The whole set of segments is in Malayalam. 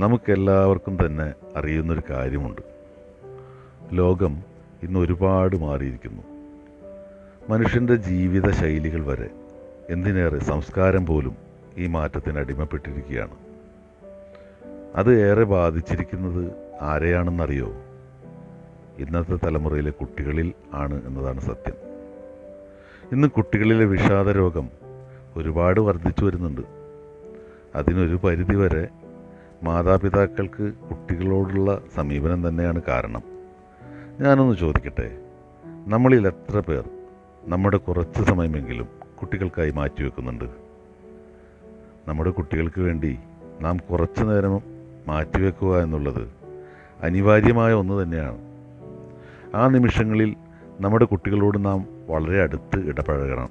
നമുക്കെല്ലാവർക്കും തന്നെ അറിയുന്നൊരു കാര്യമുണ്ട്. ലോകം ഇന്ന് ഒരുപാട് മാറിയിരിക്കുന്നു. മനുഷ്യൻ്റെ ജീവിത ശൈലികൾ വരെ, എന്തിനേറെ സംസ്കാരം പോലും ഈ മാറ്റത്തിന് അടിമപ്പെട്ടിരിക്കുകയാണ്. അത് ഏറെ ബാധിച്ചിരിക്കുന്നത് ആരെയാണെന്നറിയോ? ഇന്നത്തെ തലമുറയിലെ കുട്ടികളിൽ ആണ് എന്നതാണ് സത്യം. ഇന്ന് കുട്ടികളിലെ വിഷാദ രോഗം ഒരുപാട് വർദ്ധിച്ചു വരുന്നുണ്ട്. അതിനൊരു പരിധിവരെ മാതാപിതാക്കൾക്ക് കുട്ടികളോടുള്ള സമീപനം തന്നെയാണ് കാരണം. ഞാനൊന്ന് ചോദിക്കട്ടെ, നമ്മളിൽ എത്ര പേർ നമ്മുടെ കുറച്ച് സമയമെങ്കിലും കുട്ടികൾക്കായി മാറ്റിവെക്കുന്നുണ്ട്? നമ്മുടെ കുട്ടികൾക്ക് വേണ്ടി നാം കുറച്ചു നേരം മാറ്റിവെക്കുക എന്നുള്ളത് അനിവാര്യമായ ഒന്ന് തന്നെയാണ്. ആ നിമിഷങ്ങളിൽ നമ്മുടെ കുട്ടികളോട് നാം വളരെ അടുത്ത് ഇടപഴകണം.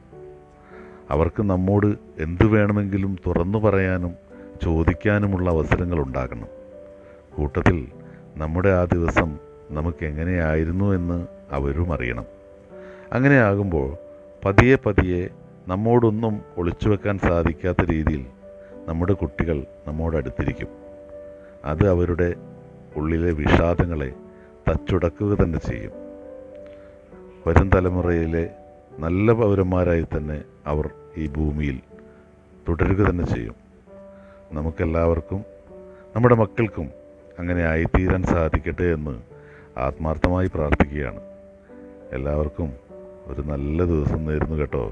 അവർക്ക് നമ്മോട് എന്തു വേണമെങ്കിലും തുറന്നു പറയാനും ചോദിക്കാനുമുള്ള അവസരങ്ങൾ ഉണ്ടാകണം. കൂട്ടത്തിൽ നമ്മുടെ ആ ദിവസം നമുക്കെങ്ങനെയായിരുന്നു എന്ന് അവരും അറിയണം. അങ്ങനെയാകുമ്പോൾ പതിയെ പതിയെ നമ്മോടൊന്നും ഒളിച്ചു വെക്കാൻ സാധിക്കാത്ത രീതിയിൽ നമ്മുടെ കുട്ടികൾ നമ്മോടടുത്തിരിക്കും. അത് അവരുടെ ഉള്ളിലെ വിഷാദങ്ങളെ തച്ചുടക്കുക തന്നെ ചെയ്യും. വരും തലമുറയിലെ നല്ല പൗരന്മാരായി തന്നെ അവർ ഈ ഭൂമിയിൽ തുടരുക തന്നെ ചെയ്യും. നമുക്കെല്ലാവർക്കും നമ്മുടെ മക്കൾക്കും അങ്ങനെ ആയിത്തീരാൻ സാധിക്കട്ടെ എന്ന് ആത്മാർത്ഥമായി പ്രാർത്ഥിക്കുകയാണ്. എല്ലാവർക്കും ഒരു നല്ല ദിവസം നേരുന്നു കേട്ടോ.